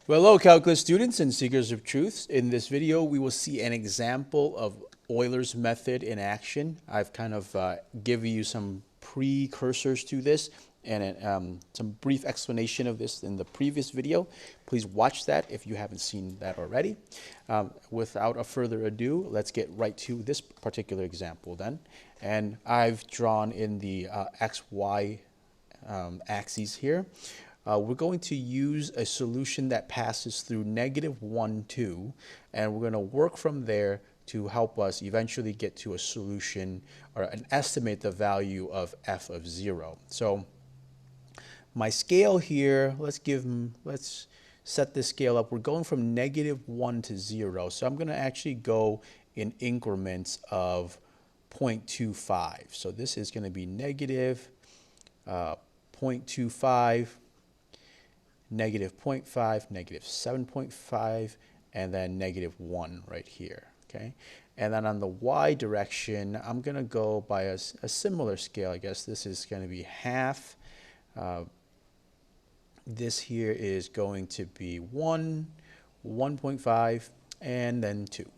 Well, hello, calculus students and seekers of truth. In this video, we will see an example of Euler's method in action. I've kind of given you some precursors to this and some brief explanation of this in the previous video. Please watch that if you haven't seen that already. Without a further ado, let's get right to this particular example then. And I've drawn in the XY axes here. We're going to use a solution that passes through -1, 2, and we're going to work from there to help us eventually get to a solution or an estimate the value of f of 0. So my scale here, let's set this scale up. We're going from -1 to 0. So I'm going to actually go in increments of 0.25. So this is going to be negative 0.25, negative 0.5, negative 7.5, and then -1 right here, okay? And then on the y direction, I'm going to go by a similar scale. I guess this is going to be half. This here is going to be 1, 1.5, and then 2.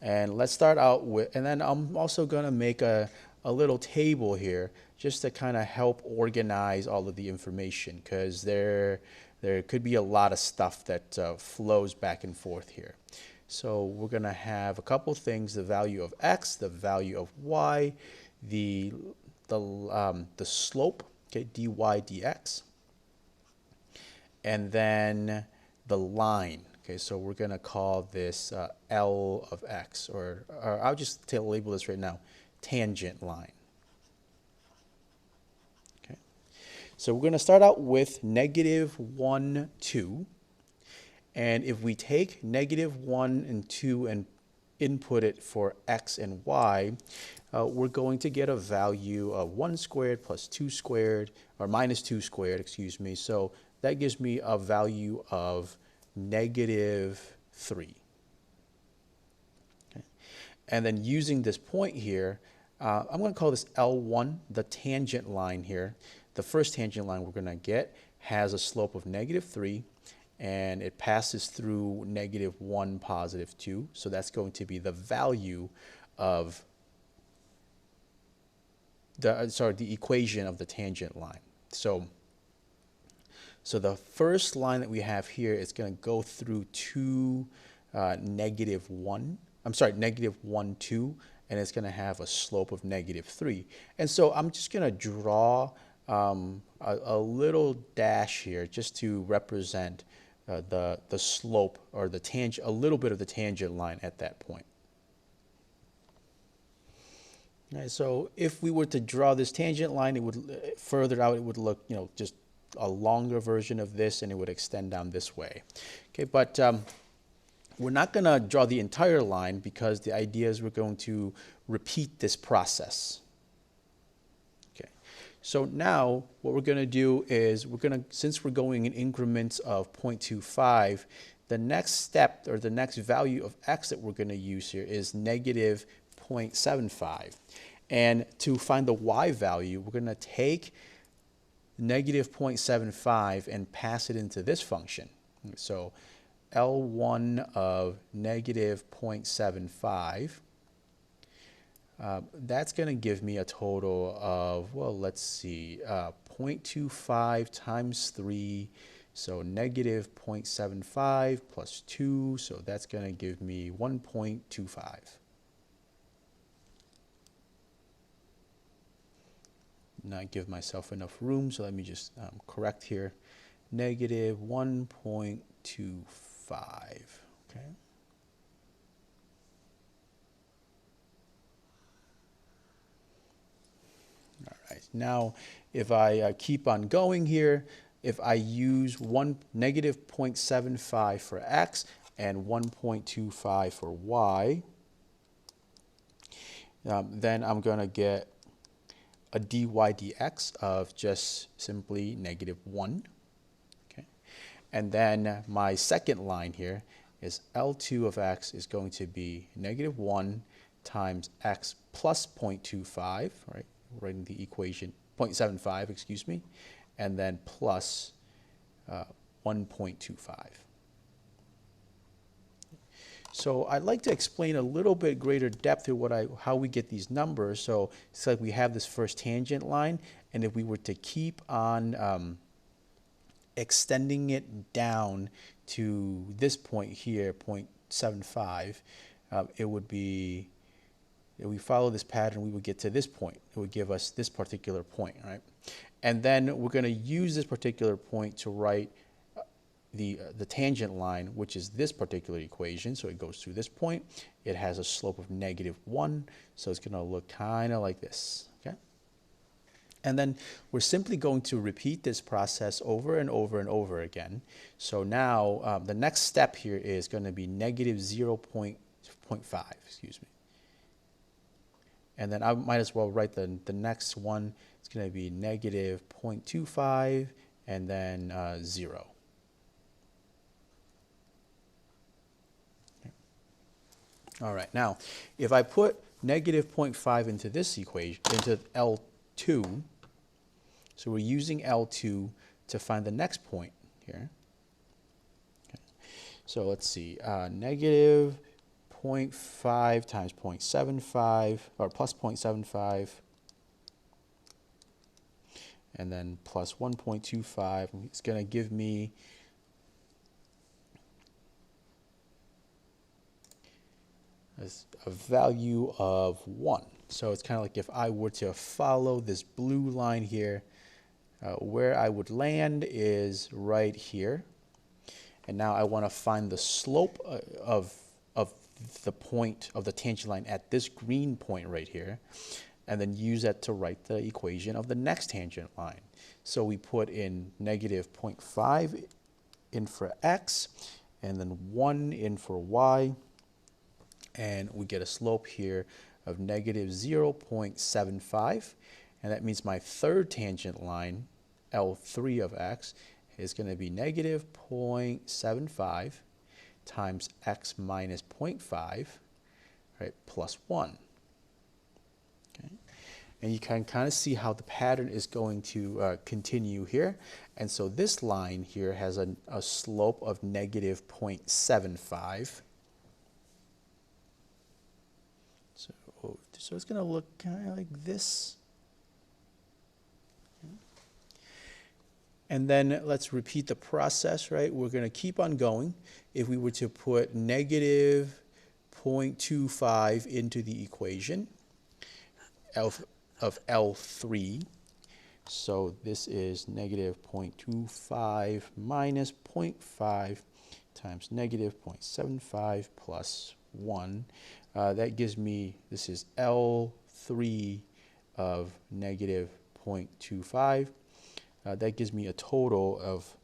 And let's start out with, and then I'm also going to make a little table here just to kind of help organize all of the information, because there could be a lot of stuff that flows back and forth here. So we're going to have a couple things: the value of x, the value of y, the slope, okay, dy dx, and then the line. Okay, so we're going to call this L of x, or I'll just label this right now, tangent line. Okay, so we're going to start out with -1, 2. And if we take -1 and 2 and input it for x and y, we're going to get a value of 1 squared plus 2 squared, or -2 squared, excuse me. So that gives me a value of -3. Okay. And then using this point here, I'm going to call this L1, the tangent line here. The first tangent line we're going to get has a slope of -3, and it passes through -1, +2. So that's going to be the value of the equation of the tangent line. So the first line that we have here is going to go through to -1, 2, and it's going to have a slope of -3. And so I'm just going to draw a little dash here just to represent the slope, or the tangent, a little bit of the tangent line at that point. All right, so if we were to draw this tangent line, it would further out, it would look, just a longer version of this, and it would extend down this way. Okay, but we're not going to draw the entire line, because the idea is we're going to repeat this process. Okay, so now what we're going to do is since we're going in increments of 0.25, the next step, or the next value of x that we're going to use here is -0.75. And to find the y value, we're going to take -0.75 and pass it into this function. So L1 of -0.75, that's going to give me a total of, well, let's see, 0.25 times 3, so -0.75 plus 2, so that's going to give me 1.25. Not give myself enough room, so let me just correct here. -1.25. Okay. All right. Now, if I keep on going here, if I use -0.75 for x and 1.25 for y, then I'm going to get a dy dx of just simply -1. Okay. And then my second line here is L2 of x is going to be -1 times x plus 0.25, right? Writing the equation 0.75, excuse me, and then plus 1.25. So I'd like to explain a little bit greater depth to how we get these numbers. So it's like we have this first tangent line, and if we were to keep on extending it down to this point here, 0.75, it would be, if we follow this pattern, we would get to this point. It would give us this particular point, right? And then we're going to use this particular point to write the tangent line, which is this particular equation. So it goes through this point. It has a slope of -1, so it's going to look kind of like this, okay? And then we're simply going to repeat this process over and over and over again. So now the next step here is going to be -0.5, excuse me. And then I might as well write the next one. It's going to be -0.25 and then 0. All right, now, if I put -0.5 into this equation, into L2, so we're using L2 to find the next point here. Okay. So let's see, -0.5 times 0.75, or plus 0.75, and then plus 1.25. It's going to give me a value of 1. So it's kind of like if I were to follow this blue line here, where I would land is right here. And now I want to find the slope of the point of the tangent line at this green point right here, and then use that to write the equation of the next tangent line. So we put in -0.5 in for x, and then 1 in for y, and we get a slope here of -0.75, and that means my third tangent line, L3 of x, is going to be -0.75 times x minus 0.5, right, plus 1. Okay. And you can kind of see how the pattern is going to continue here. And so this line here has a slope of -0.75. So it's going to look kind of like this. And then let's repeat the process, right? We're going to keep on going. If we were to put -0.25 into the equation of L3, so this is -0.25 minus 0.5 times -0.75 plus 1. That gives me, this is L3 of -0.25. That gives me a total of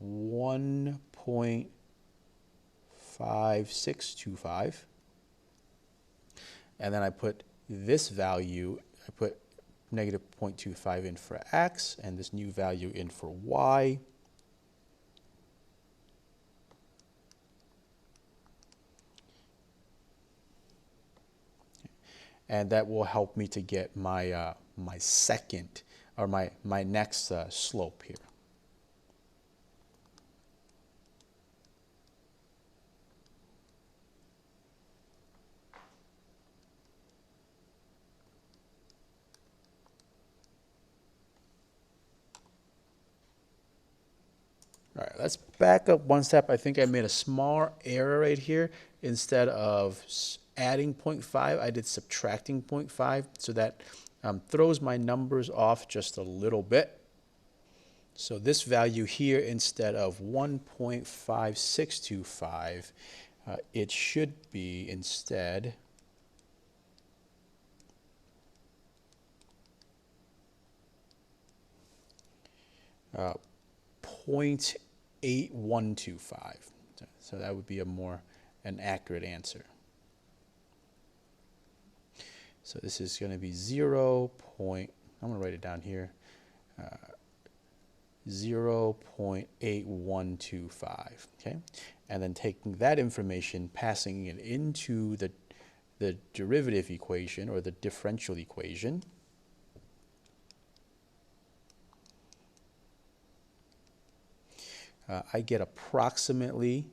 1.5625. And then I put this value, I put -0.25 in for x, and this new value in for y. And that will help me to get my my second, or my next slope here. All right, let's back up one step. I think I made a small error right here. Instead of adding 0.5, I did subtracting 0.5, so that throws my numbers off just a little bit. So this value here, instead of 1.5625, it should be instead 0.8125. So that would be an accurate answer. So this is going to be 0. I'm going to write it down here. 0.8125. Okay, and then taking that information, passing it into the derivative equation, or the differential equation. I get approximately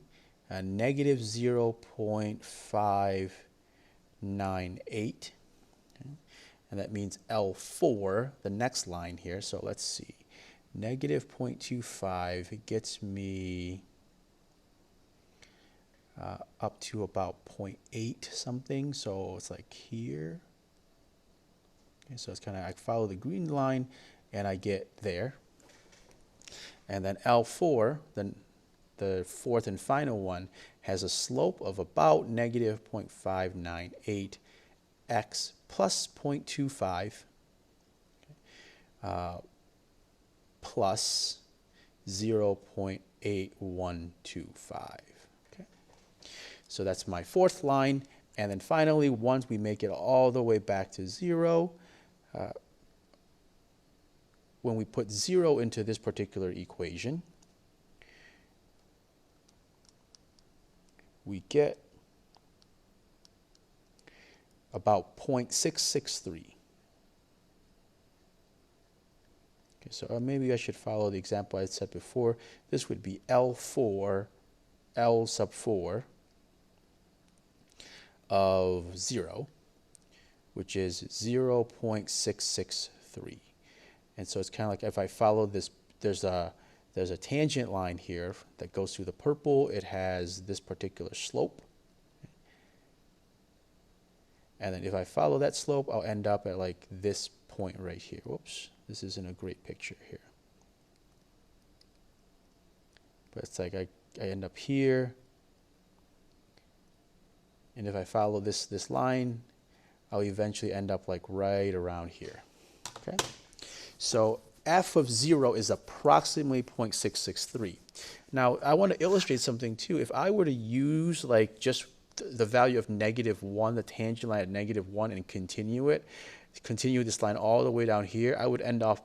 negative 0.598. Okay? And that means L4, the next line here. So let's see. Negative 0.25 gets me up to about 0.8 something. So it's like here. Okay, so it's kind of, I follow the green line and I get there. And then L4, then the fourth and final one, has a slope of about negative 0.598 x plus 0.25 plus 0.8125. Okay, so that's my fourth line. And then finally, once we make it all the way back to 0, when we put 0 into this particular equation, we get about 0.663. Okay, so maybe I should follow the example I said before. This would be L4, L sub 4 of 0, which is 0.663. And so it's kind of like if I follow this, there's a tangent line here that goes through the purple. It has this particular slope. And then if I follow that slope, I'll end up at like this point right here. Whoops, this isn't a great picture here. But it's like I end up here. And if I follow this line, I'll eventually end up like right around here. Okay? So f of 0 is approximately 0.663. Now, I want to illustrate something too. If I were to use like just the value of -1, the tangent line at -1, and continue this line all the way down here, I would end off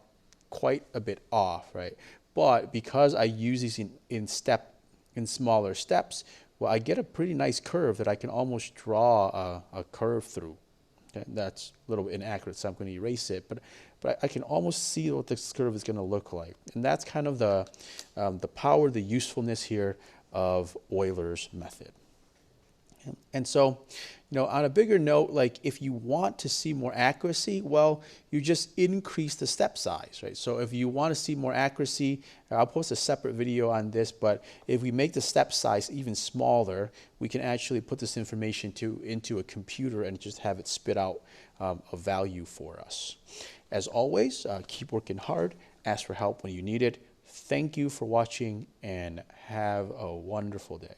quite a bit off, right? But because I use these in smaller steps, well, I get a pretty nice curve that I can almost draw a curve through. Okay? That's a little bit inaccurate, so I'm going to erase it. But I can almost see what this curve is going to look like. And that's kind of the power, the usefulness here of Euler's method. And so, on a bigger note, like if you want to see more accuracy, well, you just increase the step size, right? So if you want to see more accuracy, I'll post a separate video on this, but if we make the step size even smaller, we can actually put this information into a computer and just have it spit out a value for us. As always, keep working hard, ask for help when you need it. Thank you for watching and have a wonderful day.